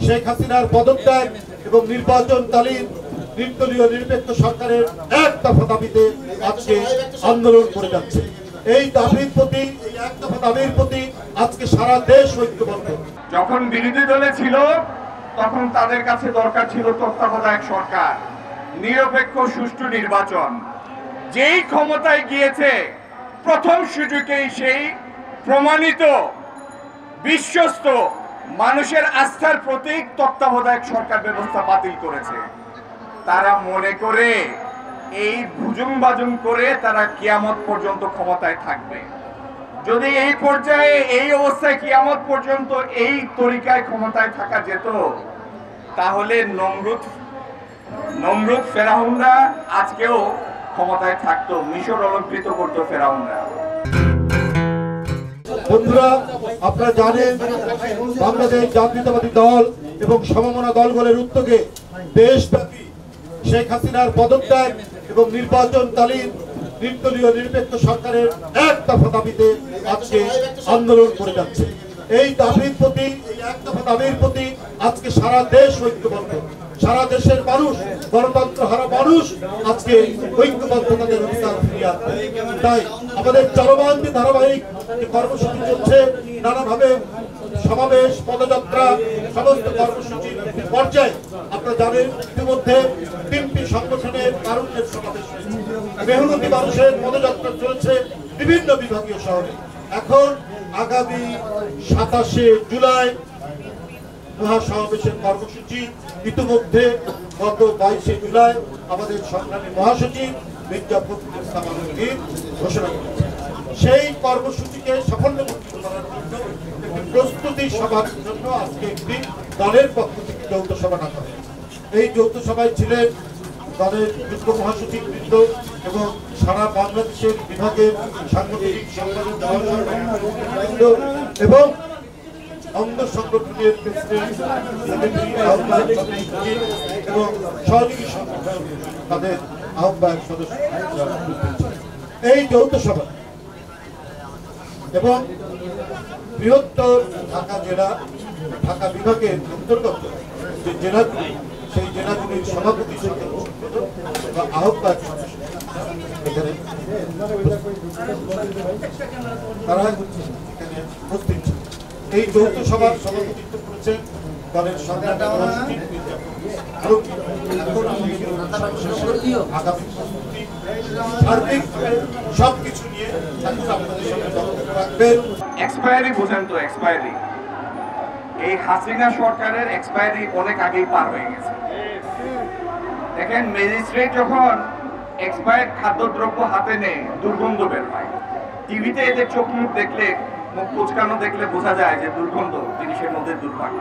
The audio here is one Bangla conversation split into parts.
শেখ হাসিনার পদত্যাগ এবং নির্বাচনকালীন নির্দলীয় নিরপেক্ষ সরকারের এক দফা দাবিতে আজকে আন্দোলন করে যাচ্ছে। এই দাবির প্রতি, এই এক দফা দাবির প্রতি আজকে সারা দেশ ঐক্যবদ্ধ। যখন বিরোধী দলে ছিল তখন তাদের কাছে দরকার ছিল তত্ত্বাবধায়ক সরকার, নিরপেক্ষ সুষ্ঠু নির্বাচন। যেই ক্ষমতায় গিয়েছে প্রথম সুযোগেই সেই প্রমাণিত বিশ্বস্ত মানুষের আস্থার প্রতীক তত্ত্বাবধায়ক সরকার ব্যবস্থা বাতিল করেছে। তারা মনে করে এই ভুজুম বাজুম করে তারা কিয়ামত পর্যন্ত ক্ষমতায় থাকবে। যদি এই পর্যায়ে এই অবস্থায় কিয়ামত পর্যন্ত এই তরিকায় ক্ষমতায় থাকা যেত, তাহলে নমরুদ ফেরাউনরা আজকেও ক্ষমতায় থাকতো, মিশর অলঙ্কৃত করতো ফেরাউনরা। বন্ধুরা, আপনারা জানেন বাংলাদেশ জাতীয়তাবাদী দল এবং সমমনা দলগুলোর উদ্যোগে দেশব্যাপী শেখ হাসিনার পদত্যাগ এবং নির্বাচনকালীন নির্দলীয় নিরপেক্ষ সরকারের এক দফা দাবিতে আজকে আন্দোলন করে যাচ্ছে। এই দাবির প্রতি, এই এক দফা দাবির প্রতি আজকে সারা দেশ ঐক্যবদ্ধ। সারা দেশের মানুষ, গণতন্ত্র হারা মানুষ আজকে ঐক্যবদ্ধ তাদের অধিকার ফিরিয়ে আনবে। তাই আমাদের চলমান যে ধারাবাহিক কর্মসূচি চলছে, নানাভাবে সমাবেশ, পদযাত্রা, সমস্ত কর্মসূচির পর্যায়ে আপনারা জানেন ইতিমধ্যে 3টি সংগঠনের কারণের সমাবেশ হয়েছে। মেহনতি মানুষের পদযাত্রা চলছে বিভিন্ন বিভাগীয় শহরে। এখন আগামী 27শে জুলাই মহাসমাবেশের কর্মসূচি ইতিমধ্যে গত 22শে জুলাই আমাদের সংগ্রামী মহাসচিব মির্জা ফখরুল ইসলাম আলমগীর ঘোষণা করেছেন। সেই কর্মসূচিকে সাফল্যমণ্ডিত করার জন্য প্রস্তুতি সভার জন্য আজকে একটি দলের পক্ষ থেকে যৌথ সভা ডাকা হয়েছে। এই যৌথ সভায় ছিলেন দলের যুগ্ম মহাসচিববৃন্দ এবং সারা বাংলাদেশের বিভাগের সাংগঠনিক সম্পাদক এবং অঙ্গ সংগঠনের প্রেসিডেন্ট, সেক্রেটারি, আহ্বায়ক এবং সহযোগী সংগঠন তাদের আহ্বায়ক সদস্য। এই যৌথ সভা এবং বৃহত্তর ঢাকা জেলা, ঢাকা বিভাগের অন্তর্গত যে জেলাগুলি, সেই জেলাগুলির সভাপতি বা আহ্বায়ক সদস্য এখানে তারা এখানে উপস্থিত ছিল। এই যৌথ সভার সভাপতিত্ব করেছেন দলের সংগ্রামী মহাসচিব মির্জা ফখরুল ইসলাম। আগামী প্রস্তুতি সার্বিকভাবে সবকিছু নিয়ে আপনাদের সঙ্গে বক্তব্য রাখবেন। এক্সপায়ারি বোঝেন তো, এক্সপায়ারি এই হাসিনা সরকারের এক্সপায়ারি অনেক আগেই পার হয়ে গেছে। দেখেন, ম্যাজিস্ট্রেট যখন এক্সপায়ার্ড খাদ্যদ্রব্য হাতে নেয় দুর্গন্ধ বের হয়। টিভিতে এদের চোখ মুখ দেখলে, মুখ কুচকানো দেখলে বোঝা যায় যে দুর্গন্ধ, জিনিসের মধ্যে দুর্গন্ধ।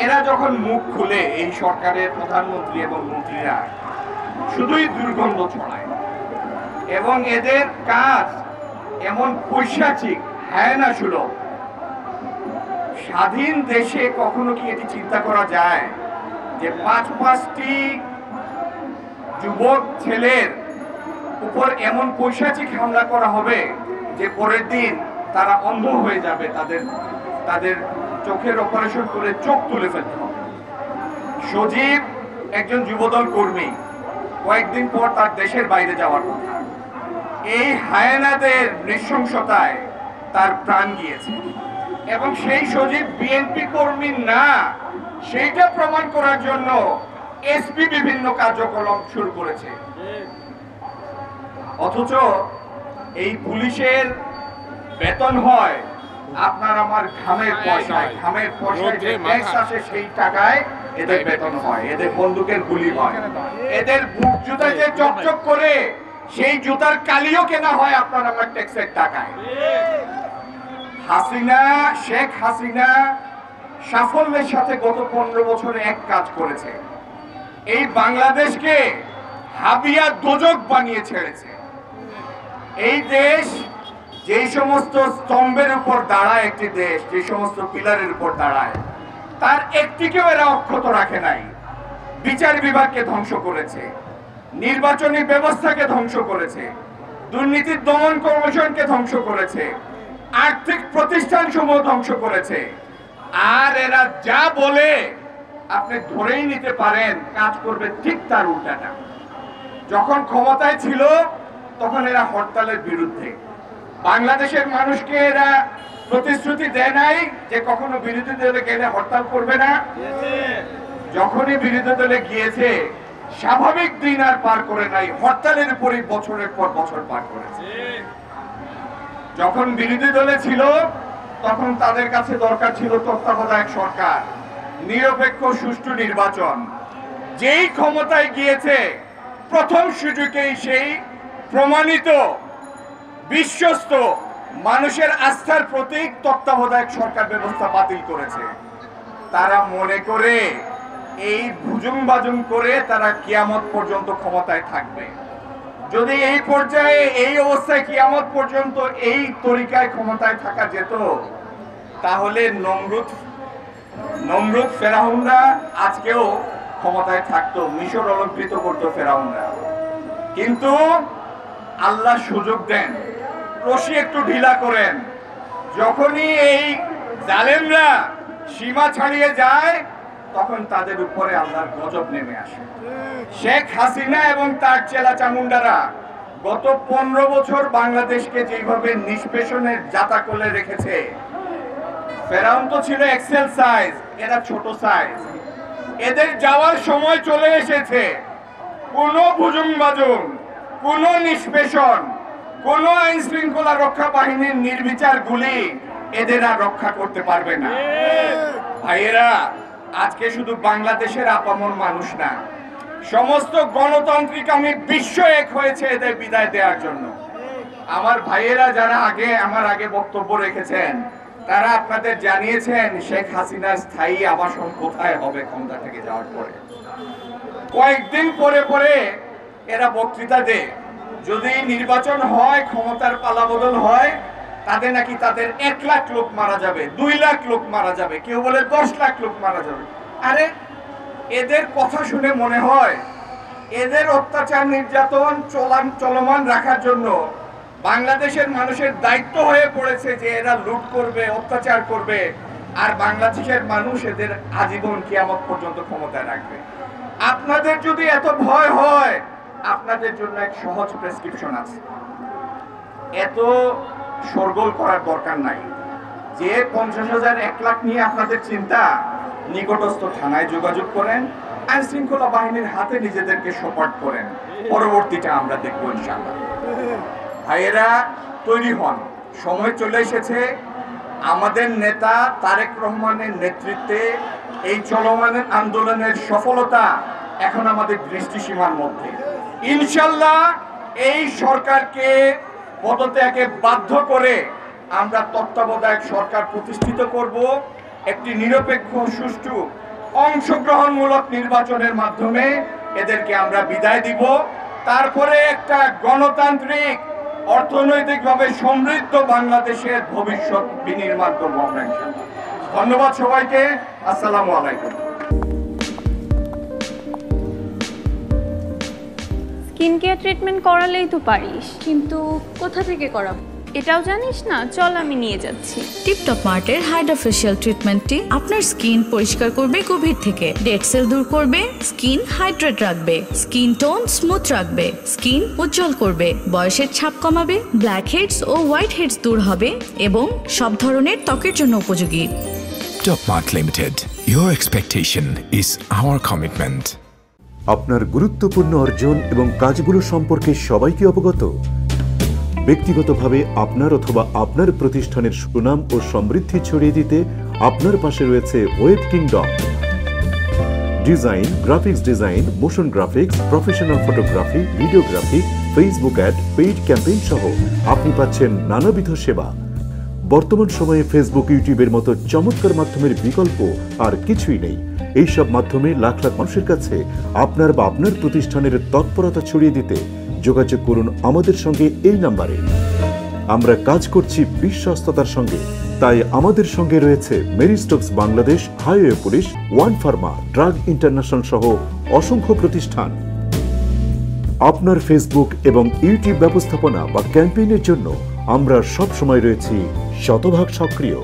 এরা যখন মুখ খুলে এই সরকারের প্রধানমন্ত্রী এবং মন্ত্রীরা শুধুই দুর্গন্ধ ছড়ায় এবং এদের কাজ এমন পৈশাচিক, হায়না সুলভ। স্বাধীন দেশে কখনো কি এটি চিন্তা করা যায় যে 5-5টি যুবক ছেলের উপর এমন পৈশাচিক হামলা করা হবে যে পরের দিন তারা অন্ধ হয়ে যাবে, তাদের চোখের অপারেশন করে চোখ তুলে ফেলতে হবে। সজীব একজন যুবদল কর্মী, কয়েকদিন পর তার দেশের বাইরে যাওয়ার কথা। এই হায়নাদের নৃশংসতায় তার প্রাণ গিয়েছে এবং সেই সজীব বিএনপি কর্মী না, সেইটা প্রমাণ করার জন্য এসপি বিভিন্ন কার্যক্রম শুরু করেছে। অথচ এই পুলিশের বেতন হয় আপনার আমার ঘামের পয়সায়, ঘামের পয়সায় যে ট্যাক্স আসে সেই টাকায় এদের বেতন হয়, এদের বন্দুকের গুলি হয়, এদের বুট জুতা যে চকচক করে সেই জুতার কালিও কেনা হয় আপনার আমার ট্যাক্সের টাকায়। হাসিনা, শেখ হাসিনা সাফল্যের সাথে গত 15 বছরে এক কাজ করেছে, এই বাংলাদেশকে হাবিয়া দোজক বানিয়ে ছেড়েছে। এই দেশ যেই সমস্ত স্তম্ভের উপর দাঁড়ায়, একটি দেশ যে সমস্ত পিলারের উপর দাঁড়ায়, তার একটিকেও এরা অক্ষত রাখে নাই। বিচার বিভাগকে ধ্বংস করেছে, নির্বাচনী ব্যবস্থাকে ধ্বংস করেছে, দুর্নীতি দমন কমিশনকে ধ্বংস করেছে, আর্থিক প্রতিষ্ঠান সমূহ ধ্বংস করেছে। আর এরা যা বলে আপনি ধরেই নিতে পারেন কাজ করবে ঠিক তার উল্টাটা। যখন ক্ষমতায় ছিল তখন এরা হরতালের বিরুদ্ধে, বাংলাদেশের মানুষকে এরা প্রতিশ্রুতি দেয় নাই যে কখনো বিরোধী দলে গেলে হরতাল করবে না। যখনই বিরোধী দলে গিয়েছে স্বাভাবিক দিন আর পার করে নাই, হরতালের উপরই বছরের পর বছর পার করেছে। যখন বিরোধী দলে ছিল তখন তাদের কাছে দরকার ছিল তত্ত্বাবধায়ক সরকার, নিরপেক্ষ সুষ্ঠু নির্বাচন। যেই ক্ষমতায় গিয়েছে প্রথম সুযোগেই সেই প্রমাণিত বিশ্বস্ত মানুষের আস্থার প্রতীক তত্ত্বাবধায়ক সরকার ব্যবস্থা বাতিল করেছে। তারা মনে করে এই ভুজুং বাজুং করে তারা কিয়ামত পর্যন্ত ক্ষমতায় থাকবে। যদি এই পর্যায়ে এই অবস্থায় কিয়ামত পর্যন্ত এই তরিকায় ক্ষমতায় থাকা যেত, তাহলে নমরুদ ফেরাউনরা আজকেও ক্ষমতায় থাকতো, মিশর অলঙ্কৃত করতো ফেরাউনরা। কিন্তু আল্লাহ সুযোগ দেন, রশি একটু ঢিলা করেন। যখনই এই জালেমরা সীমা ছাড়িয়ে যায় তখন তাদের উপরে আল্লাহর গজব নেমে আসে। শেখ হাসিনা এবং তার চেলা চামুন্ডারা গত 15 বছর বাংলাদেশকে যেভাবে নিষ্পেষণের জাতা করে রেখেছে, ফেরাউন তো ছিল এক্সেল সাইজ, এরা ছোট সাইজ। এদের যাওয়ার সময় চলে এসেছে। কোনো ভুজুং বাজুং, কোনো নিষ্পেষণ, কোনো আইন শৃঙ্খলা রক্ষা বাহিনীর নির্বিচার গুলি এদের আর রক্ষা করতে পারবে না। ভাইয়েরা, আজকে শুধু বাংলাদেশের আপামর মানুষ না, সমস্ত গণতান্ত্রিক আমি বিশ্ব এক হয়েছে এদের বিদায় দেওয়ার জন্য। আমার ভাইয়েরা যারা আমার আগে বক্তব্য রেখেছেন, তারা আপনাদের জানিয়েছেন শেখ হাসিনার স্থায়ী আবাসন কোথায় হবে ক্ষমতা থেকে যাওয়ার পরে। কয়েকদিন পরে পরে এরা বক্তৃতা দেয়, যদি নির্বাচন হয়, ক্ষমতার পালাবদল হয়, তাদের নাকি তাদের 1 লাখ লোক মারা যাবে, 2 লাখ লোক মারা যাবে, কেউ বলে 10 লাখ লোক মারা যাবে। আরে এদের কথা শুনে মনে হয় এদের অত্যাচার নির্যাতন চলমান রাখার জন্য বাংলাদেশের মানুষের দায়িত্ব হয়ে পড়েছে যে এরা লুট করবে, অত্যাচার করবে, আর বাংলাদেশের মানুষ এদের আজীবন কিয়ামত পর্যন্ত ক্ষমতায় রাখবে। আপনাদের যদি এত ভয় হয়, আপনাদের জন্য এক সহজ প্রেসক্রিপশন আছে। এত শোরগোল করার দরকার নাই। যে 50,000 1 লাখ নিয়ে আপনাদের চিন্তা, নিকটস্থ থানায় যোগাযোগ করেন, আইন শৃঙ্খলা বাহিনীর হাতে নিজেদেরকে সোপর্দ করেন, পরবর্তীটা আমরা দেখবো ইনশাআল্লাহ। ভাইয়েরা, তৈরি হন, সময় চলে এসেছে। আমাদের নেতা তারেক রহমানের নেতৃত্বে এই চলমান আন্দোলনের সফলতা এখন আমাদের দৃষ্টিসীমার মধ্যে। ইনশাআল্লাহ এই সরকারকে পদত্যাগে বাধ্য করে আমরা তত্ত্বাবধায়ক সরকার প্রতিষ্ঠিত করব। একটি নিরপেক্ষ সুষ্ঠু অংশগ্রহণমূলক নির্বাচনের মাধ্যমে এদেরকে আমরা বিদায় দিব। তারপরে একটা গণতান্ত্রিক অর্থনৈতিকভাবে সমৃদ্ধ বাংলাদেশের ভবিষ্যৎ বিনির্মাণ করব আমরা ইনশাআল্লাহ। ধন্যবাদ সবাইকে। আসসালামু আলাইকুম। স্কিন কেয়ার ট্রিটমেন্ট করালেই তো পারিস, কিন্তু কোথা থেকে করাবো এটাও জানিস না। চল আমি নিয়ে যাচ্ছি। টিপটপ মার্টের হাইড্রা ফেশিয়াল ট্রিটমেন্টটি আপনার স্কিন পরিষ্কার করবে গভীর থেকে, ডেড সেল দূর করবে, স্কিন হাইড্রেট রাখবে, স্কিন টোন স্মুথ রাখবে, স্কিন উজ্জ্বল করবে, বয়সের ছাপ কমাবে, ব্ল্যাক হেডস ও হোয়াইট হেডস দূর হবে এবং সব ধরনের ত্বকের জন্য উপযোগী। Top Mart Limited. Your expectation is our commitment. আপনার গুরুত্বপূর্ণ অর্জন এবং কাজগুলো সম্পর্কে সবাইকে অবগত? ব্যক্তিগতভাবে আপনার অথবা আপনার প্রতিষ্ঠানের সুনাম ও সমৃদ্ধি ছড়িয়ে দিতে আপনার পাশে রয়েছে web kingdom. Design, graphics design, motion graphics, professional photography, videography, Facebook ad, paid campaign সহ আপনি পাচ্ছেন নানাবিধ সেবা। বর্তমান সময়ে ফেসবুক, ইউটিউবের মতো চমৎকার মাধ্যমের বিকল্প আর কিছুই নেই। এইসব মাধ্যমে লাখ লাখ মানুষের কাছে আপনার বা আপনার প্রতিষ্ঠানের তৎপরতা ছড়িয়ে দিতে যোগাযোগ করুন আমাদের সঙ্গে এই নাম্বারে। আমরা কাজ করছি বিশ্বস্ততার সঙ্গে, তাই আমাদের সঙ্গে রয়েছে Marie Stopes Bangladesh, highway police, one pharma, drug international সহ অসংখ্য প্রতিষ্ঠান। আপনার ফেসবুক এবং ইউটিউব ব্যবস্থাপনা বা ক্যাম্পেইনের জন্য আমরা সব সময় রয়েছি শতভাগ সক্রিয়।